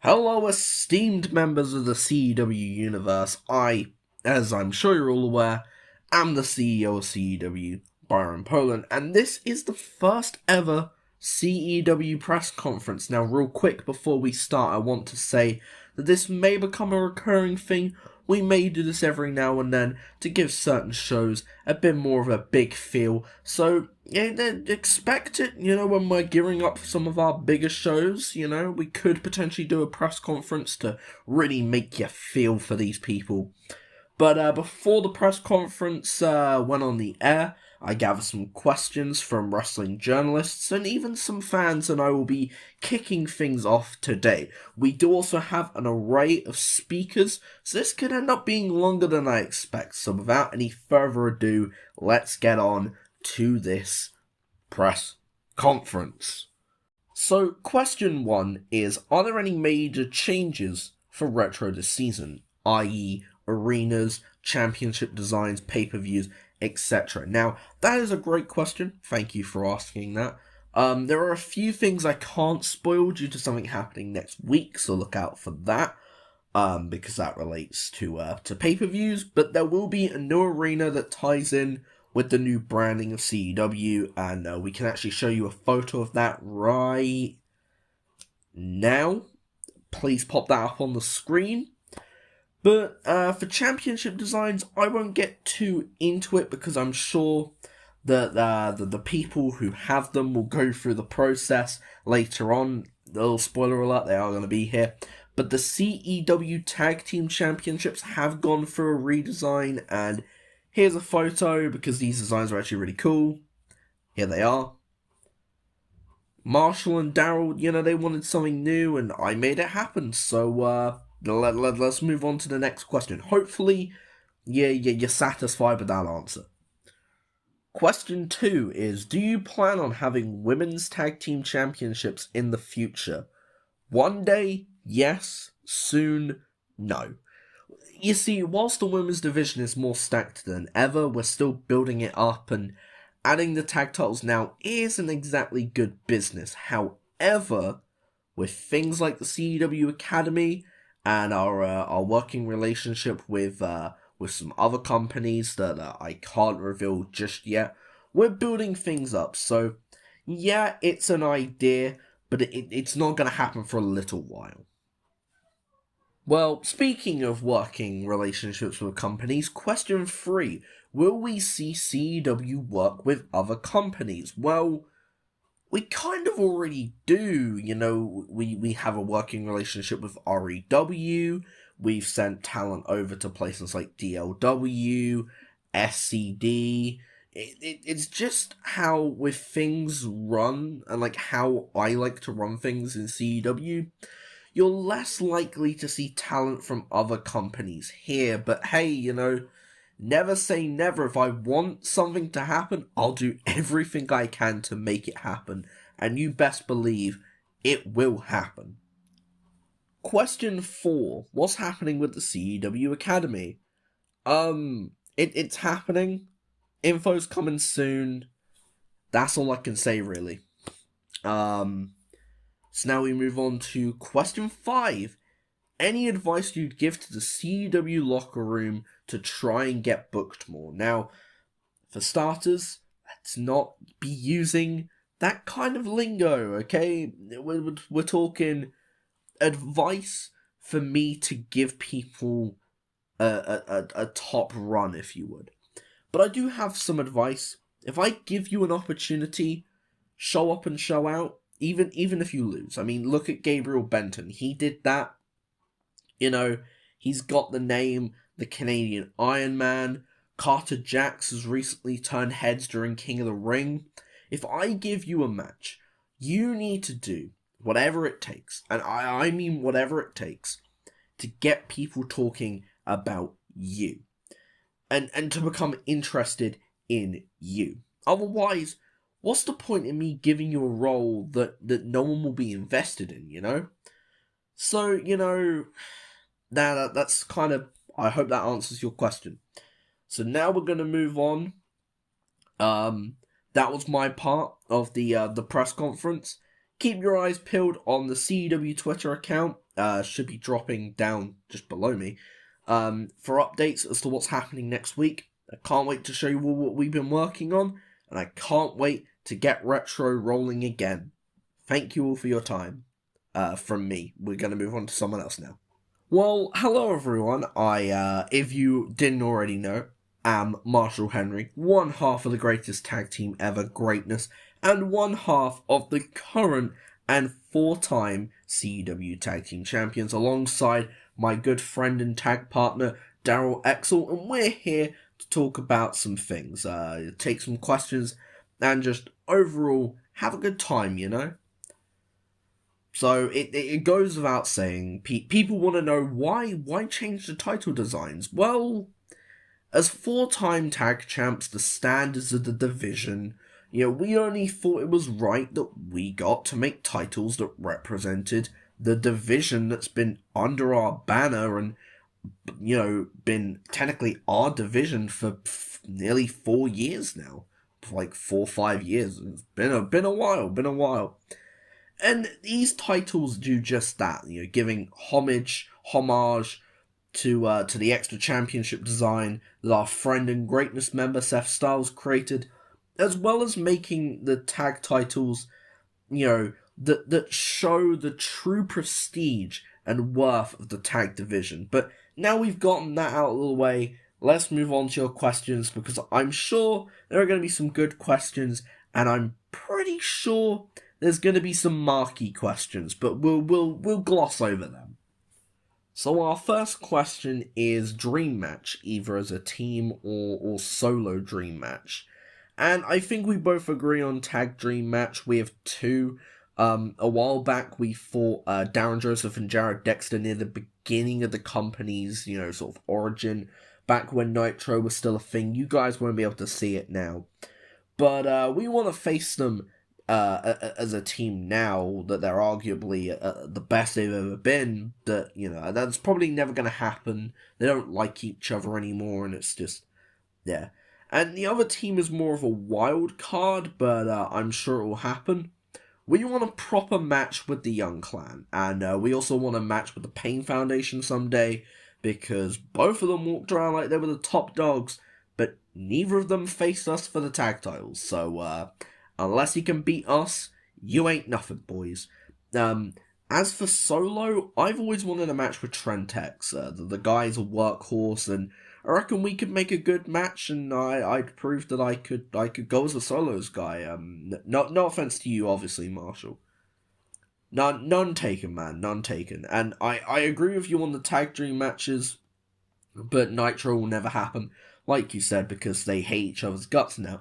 Hello, esteemed members of the CEW universe. As I'm sure you're all aware, am the CEO of CEW, Byron Polan, and this is the first ever CEW Press Conference. Now, real quick before we start, I want to say that this may become a recurring thing. We may do this every now and then to give certain shows a bit more of a big feel. So, yeah, expect it, when we're gearing up for some of our bigger shows, we could potentially do a press conference to really make you feel for these people. But before the press conference went on the air, I gathered some questions from wrestling journalists and even some fans, and I will be kicking things off today. We do also have an array of speakers, so this could end up being longer than I expect. So without any further ado, let's get on to this press conference. So question 1 is, are there any major changes for Retro this season, i.e. arenas, championship designs, pay-per-views, etc.? Now, that is a great question. Thank you for asking that. There are a few things I can't spoil due to something happening next week, so look out for that, because that relates to pay-per-views, but there will be a new arena that ties in with the new branding of CEW, and we can actually show you a photo of that right now. Please pop that up on the screen. But for championship designs, I won't get too into it because I'm sure that the people who have them will go through the process later on. Little spoiler alert, they are going to be here. But the CEW Tag Team Championships have gone through a redesign, and here's a photo because these designs are actually really cool. Here they are. Marshall and Darrell, they wanted something new, and I made it happen. So, let's move on to the next question. Hopefully, you're satisfied with that answer. Question 2 is, do you plan on having women's tag team championships in the future? One day, yes. Soon, no. You see, whilst the women's division is more stacked than ever, we're still building it up, and adding the tag titles now isn't exactly good business. However, with things like the CEW Academy and our working relationship with some other companies that I can't reveal just yet, we're building things up. So, yeah, it's an idea, but it's not going to happen for a little while. Well, speaking of working relationships with companies, question 3. Will we see CEW work with other companies? Well, we kind of already do. We have a working relationship with REW. We've sent talent over to places like DLW, SCD. It's just how with things run, and like how I like to run things in CEW, you're less likely to see talent from other companies here. But hey, never say never. If I want something to happen, I'll do everything I can to make it happen. And you best believe it will happen. Question 4. What's happening with the CEW Academy? It's happening. Info's coming soon. That's all I can say, really. So now we move on to question 5. Any advice you'd give to the CEW locker room to try and get booked more? Now, for starters, let's not be using that kind of lingo, okay? We're talking advice for me to give people a top run, if you would. But I do have some advice. If I give you an opportunity, show up and show out, even if you lose. I mean, look at Gabriel Benton. He did that. He's got the name, the Canadian Iron Man. Carter Jax has recently turned heads during King of the Ring. If I give you a match, you need to do whatever it takes, and I mean whatever it takes, to get people talking about you. And to become interested in you. Otherwise, what's the point in me giving you a role that no one will be invested in, So, that's kind of, I hope that answers your question. So now we're going to move on. That was my part of the press conference. keep your eyes peeled on the CEW Twitter account. Should be dropping down just below me for updates as to what's happening next week. I can't wait to show you all what we've been working on, and I can't wait to get Retro rolling again. Thank you all for your time. From me. We're going to move on to someone else now. Well, hello everyone. I, if you didn't already know, am Marshall Henry, one half of the greatest tag team ever greatness, and one half of the current and four-time CEW Tag Team Champions, alongside my good friend and tag partner, Darrell Exal, and we're here to talk about some things, take some questions, and just overall have a good time, you know? So it goes without saying, people want to know why change the title designs? Well, as four-time tag champs, the standards of the division, we only thought it was right that we got to make titles that represented the division that's been under our banner and, been technically our division for nearly 4 years now. Like 4 or 5 years. It's been a while. And these titles do just that, giving homage to the extra championship design that our friend and greatness member Seth Styles created, as well as making the tag titles, that show the true prestige and worth of the tag division. But now we've gotten that out of the way, let's move on to your questions, because I'm sure there are going to be some good questions, and I'm pretty sure there's going to be some marquee questions, but we'll gloss over them. So our first question is dream match, either as a team or solo dream match. And I think we both agree on tag dream match. We have two. A while back we fought Darren Joseph and Jared Dexter near the beginning of the company's, sort of origin, back when Nitro was still a thing. You guys won't be able to see it now. But we want to face them as a team now that they're arguably the best they've ever been. That, that's probably never going to happen. They don't like each other anymore, and it's just, yeah. And the other team is more of a wild card, but I'm sure it will happen. We want a proper match with the Young Clan, and we also want a match with the Pain Foundation someday, because both of them walked around like they were the top dogs, but neither of them faced us for the tag titles, so unless you can beat us, you ain't nothing, boys. As for solo, I've always wanted a match with Trent X. The guy's a workhorse, and I reckon we could make a good match, and I'd prove that I could go as a solos guy. No offense to you, obviously, Marshall. None taken, man. None taken. And I agree with you on the tag dream matches, but Nitro will never happen, like you said, because they hate each other's guts now.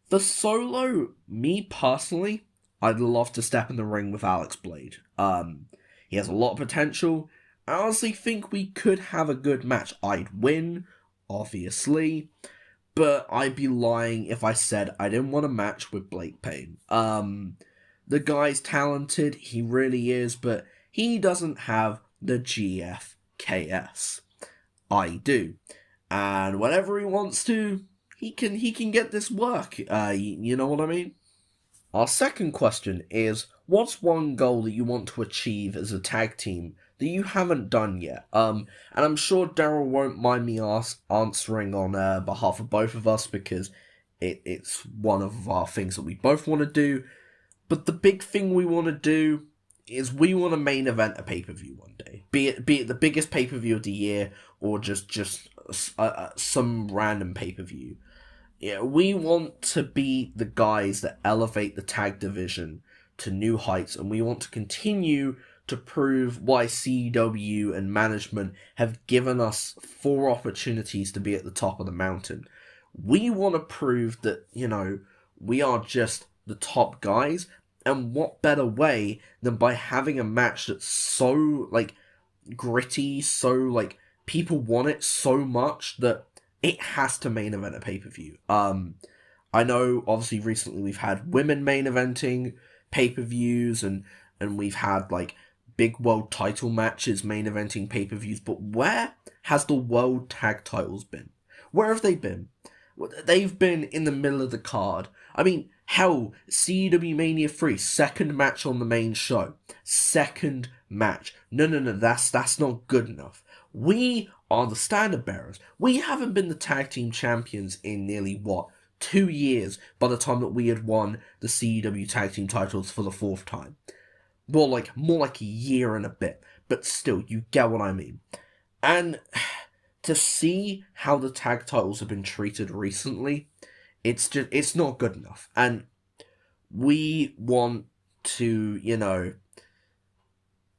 For solo, me personally, I'd love to step in the ring with Alex Blade. He has a lot of potential. I honestly think we could have a good match. I'd win, obviously, but I'd be lying if I said I didn't want a match with Blake Payne. The guy's talented, he really is, but he doesn't have the GFKS. I do. And whenever he wants to, he can get this work. You know what I mean? Our second question is, what's one goal that you want to achieve as a tag team that you haven't done yet? And I'm sure Darrell won't mind me answering on behalf of both of us, because it's one of our things that we both want to do. But the big thing we want to do is we want to main event a pay-per-view one day. Be it the biggest pay-per-view of the year, or just some random pay-per-view. Yeah, we want to be the guys that elevate the tag division to new heights, and we want to continue to prove why CEW and management have given us 4 opportunities to be at the top of the mountain. We want to prove that, we are just the top guys, and what better way than by having a match that's so, gritty, so, people want it so much that it has to main event a pay-per-view. I know, obviously, recently we've had women main eventing pay-per-views, and we've had, big world title matches main eventing pay-per-views, but where has the world tag titles been? Where have they been? They've been in the middle of the card. I mean, Hell, CEW Mania 3, second match on the main show. Second match. No, that's not good enough. We are the standard bearers. We haven't been the tag team champions in nearly, 2 years by the time that we had won the CEW tag team titles for the 4th time. More like a year and a bit. But still, you get what I mean. And to see how the tag titles have been treated recently, it's not good enough. And we want to,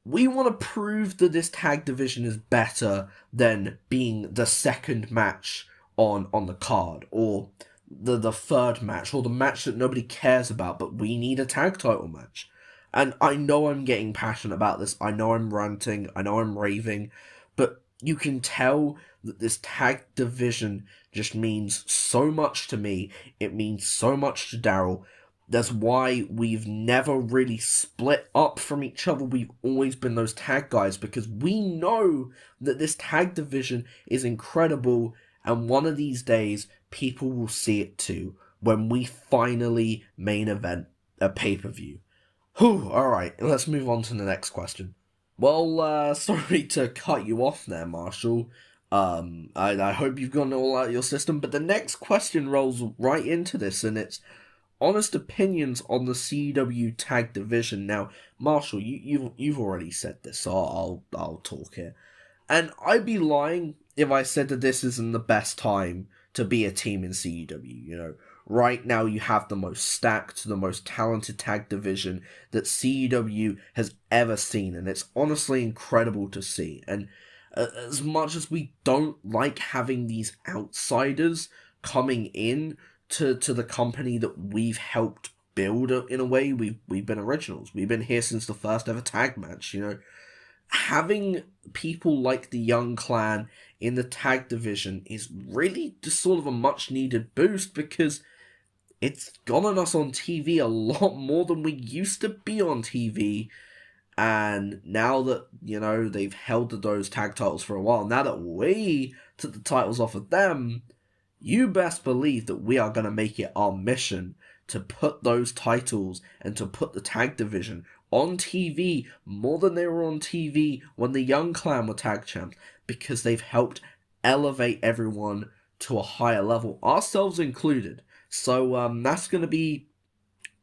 we want to prove that this tag division is better than being the second match on the card, or the third match, or the match that nobody cares about, but we need a tag title match. And I know I'm getting passionate about this, I know I'm ranting, I know I'm raving, but you can tell that this tag division just means so much to me. It means so much to Darrell. That's why we've never really split up from each other. We've always been those tag guys, because we know that this tag division is incredible, and one of these days people will see it too when we finally main event a pay-per-view. Alright, let's move on to the next question. Well, sorry to cut you off there, Marshall. I hope you've gotten it all out of your system, but the next question rolls right into this, and it's honest opinions on the CEW tag division. Now, Marshall, you've already said this, so I'll talk here. And I'd be lying if I said that this isn't the best time to be a team in CEW. Right now you have the most stacked, the most talented tag division that CEW has ever seen, and it's honestly incredible to see. And as much as we don't like having these outsiders coming in to the company that we've helped build, in a way, we've been originals. We've been here since the first ever tag match, Having people like the Young Clan in the tag division is really just sort of a much needed boost, because it's gotten us on TV a lot more than we used to be on TV. And now that, they've held those tag titles for a while, now that we took the titles off of them, you best believe that we are going to make it our mission to put those titles and to put the tag division on TV more than they were on TV when the Young Clan were tag champs, because they've helped elevate everyone to a higher level, ourselves included. So that's going to be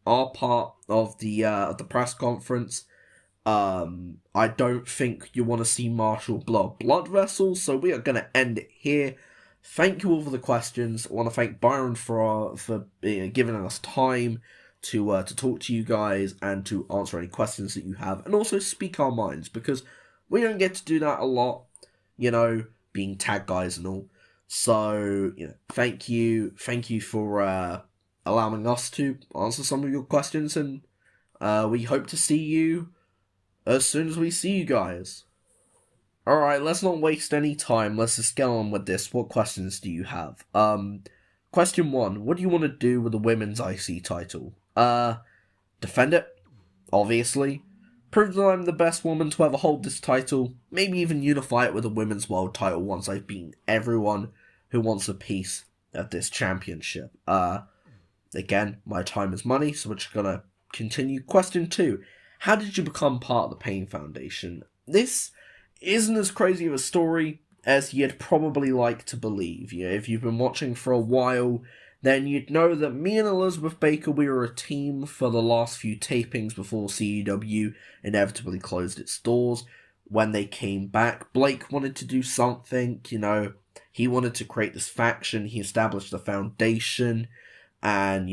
our part of the press conference. I don't think you want to see Marshall blow a blood vessel, so we are going to end it here. Thank you all for the questions. I want to thank Byron for giving us time to talk to you guys and to answer any questions that you have, and also speak our minds, because we don't get to do that a lot, being tag guys and all. So, thank you for allowing us to answer some of your questions, and we hope to see you as soon as we see you guys. Alright, let's not waste any time, let's just get on with this. What questions do you have? Question 1, what do you want to do with the women's IC title? Defend it, obviously. Prove that I'm the best woman to ever hold this title. Maybe even unify it with the women's world title once I've beaten everyone who wants a piece of this championship. Again, my time is money, so we're just gonna continue. Question 2, how did you become part of the Pain Foundation? This isn't as crazy of a story as you'd probably like to believe. If you've been watching for a while, then you'd know that me and Elizabeth Baker, we were a team for the last few tapings before CEW inevitably closed its doors. When they came back, Blake wanted to do something, he wanted to create this faction, he established the foundation, and,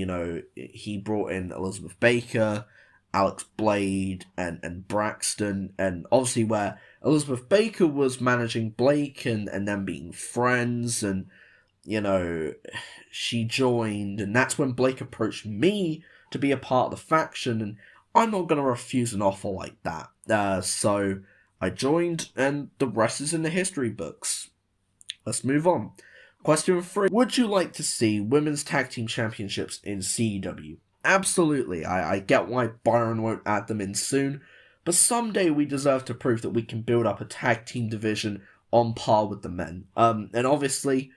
he brought in Elizabeth Baker, Alex Blade, and Braxton, and obviously where Elizabeth Baker was managing Blake and them being friends, and she joined, and that's when Blake approached me to be a part of the faction, and I'm not going to refuse an offer like that. So I joined, and the rest is in the history books. Let's move on. Question 3. Would you like to see women's tag team championships in CEW? Absolutely. I get why Byron won't add them in soon, but someday we deserve to prove that we can build up a tag team division on par with the men. And obviously,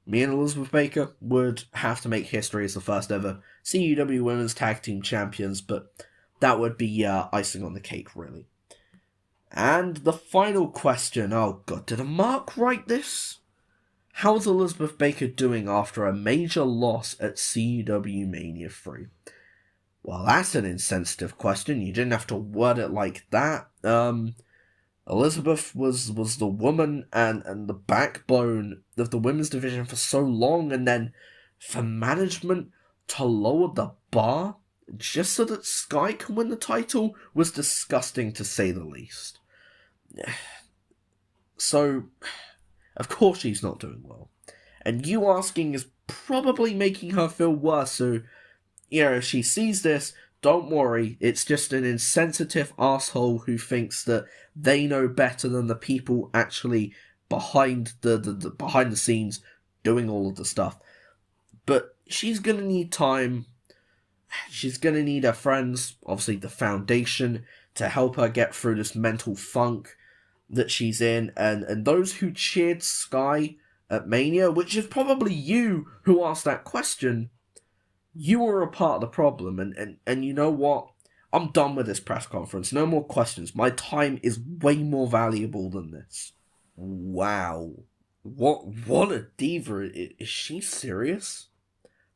me and Elizabeth Baker would have to make history as the first ever CEW Women's Tag Team Champions, but that would be icing on the cake, really. And the final question, oh god, did a Mark write this? How's Elizabeth Baker doing after a major loss at CEW Mania 3? Well, that's an insensitive question. You didn't have to word it like that. Elizabeth was the woman and the backbone of the women's division for so long, and then for management to lower the bar just so that Sky can win the title was disgusting, to say the least. So, of course she's not doing well. And you asking is probably making her feel worse, so, if she sees this, don't worry, it's just an insensitive asshole who thinks that they know better than the people actually behind the scenes doing all of the stuff. But she's gonna need time. She's gonna need her friends, obviously the Foundation, to help her get through this mental funk that she's in, and those who cheered Sky at Mania, which is probably you who asked that question, you were a part of the problem, and you know what? I'm done with this press conference. No more questions. My time is way more valuable than this. Wow. What a diva. Is she serious?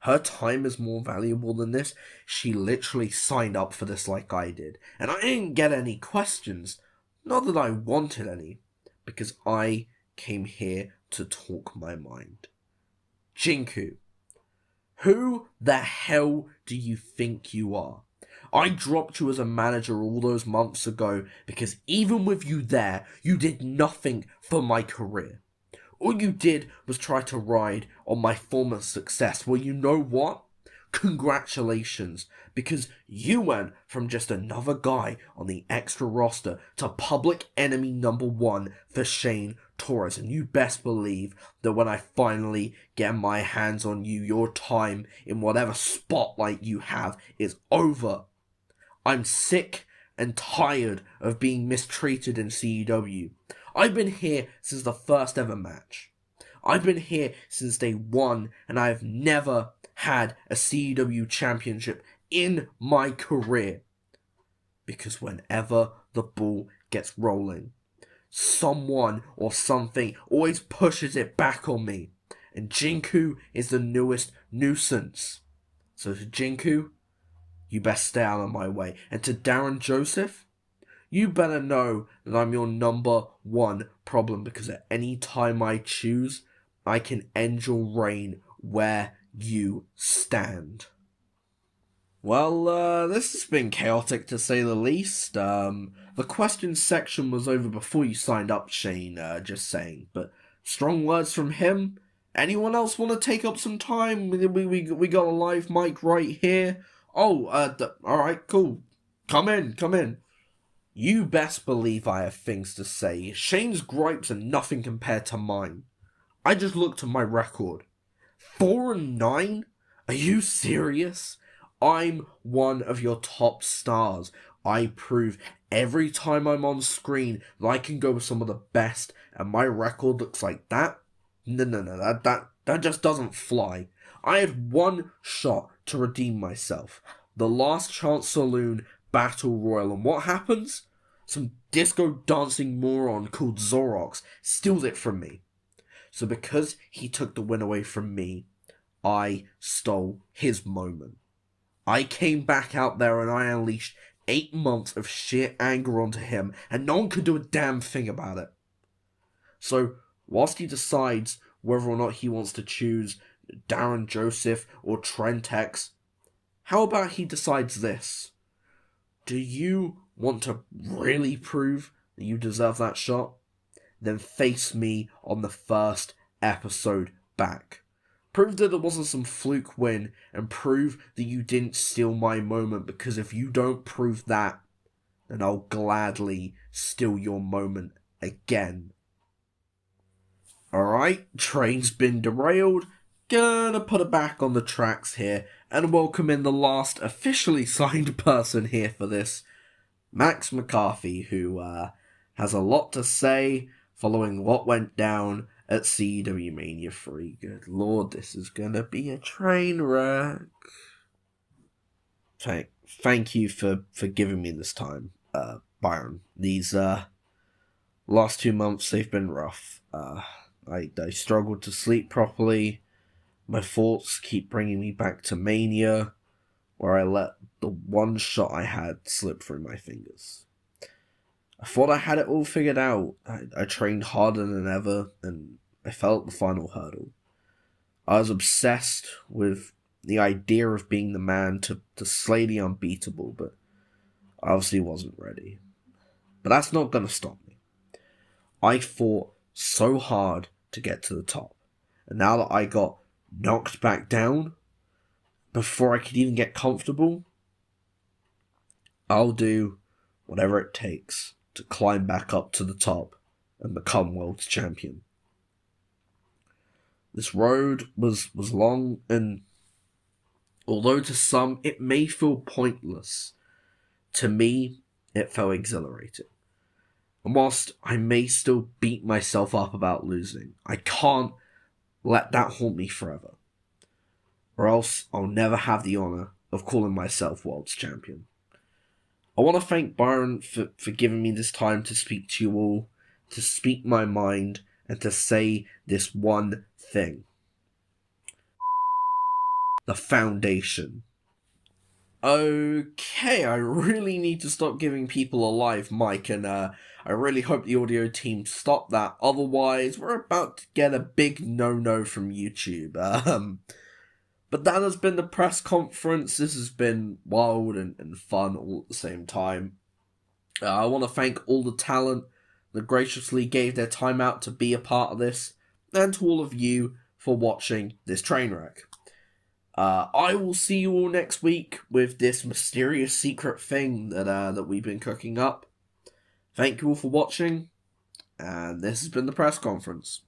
Her time is more valuable than this? She literally signed up for this like I did. And I didn't get any questions. Not that I wanted any. Because I came here to talk my mind. Jinku. Who the hell do you think you are? I dropped you as a manager all those months ago because even with you there, you did nothing for my career. All you did was try to ride on my former success. Well, you know what? Congratulations, because you went from just another guy on the extra roster to public enemy number one for Shane Torres, and you best believe that when I finally get my hands on you, your time in whatever spotlight you have is over. I'm sick and tired of being mistreated in CEW. I've been here since the first ever match. I've been here since day one, and I have never had a CEW championship in my career. Because whenever the ball gets rolling, someone or something always pushes it back on me. And Jinku is the newest nuisance. So to Jinku, you best stay out of my way. And to Darren Joseph, you better know that I'm your number one problem, because at any time I choose, I can end your reign where you stand. Well, this has been chaotic to say the least. The questions section was over before you signed up, Shane, just saying. But strong words from him. Anyone else want to take up some time? We got a live mic right here. Oh, alright, cool. Come in. You best believe I have things to say. Shane's gripes are nothing compared to mine. I just looked at my record. 4-9? Are you serious? I'm one of your top stars. I prove every time I'm on screen that I can go with some of the best, and my record looks like that? No, that just doesn't fly. I had one shot to redeem myself. The Last Chance Saloon Battle Royal, and what happens? Some disco dancing moron called Zorox steals it from me. So because he took the win away from me, I stole his moment. I came back out there and I unleashed 8 months of sheer anger onto him, and no one could do a damn thing about it. So, whilst he decides whether or not he wants to choose Darren Joseph or Trent X, how about he decides this? Do you want to really prove that you deserve that shot? Then face me on the first episode back. Prove that it wasn't some fluke win, and prove that you didn't steal my moment, because if you don't prove that, then I'll gladly steal your moment again. Alright, train's been derailed. Gonna put it back on the tracks here, and welcome in the last officially signed person here for this, McCarthy, who has a lot to say following what went down at CEW Mania 3. Good lord, this is gonna be a train wreck. Thank you for giving me this time, Byron. These last 2 months, they've been rough. I struggled to sleep properly. My thoughts keep bringing me back to Mania, where I let the one shot I had slip through my fingers. I thought I had it all figured out. I trained harder than ever, and I fell at the final hurdle. I was obsessed with the idea of being the man to slay the unbeatable, but I obviously wasn't ready. But that's not going to stop me. I fought so hard to get to the top, and now that I got knocked back down before I could even get comfortable, I'll do whatever it takes to climb back up to the top and become world champion. This road was long, and although to some it may feel pointless, to me it felt exhilarating. And whilst I may still beat myself up about losing, I can't let that haunt me forever, or else I'll never have the honour of calling myself world's champion. I want to thank Byron for giving me this time to speak to you all, to speak my mind, and to say this one thing. The foundation. Okay, I really need to stop giving people a live mic, and I really hope the audio team stop that. Otherwise, we're about to get a big no-no from YouTube. But that has been the press conference. This has been wild and fun all at the same time. I want to thank all the talent that graciously gave their time out to be a part of this, and to all of you for watching this train wreck. I will see you all next week with this mysterious secret thing that we've been cooking up. Thank you all for watching, and this has been the press conference.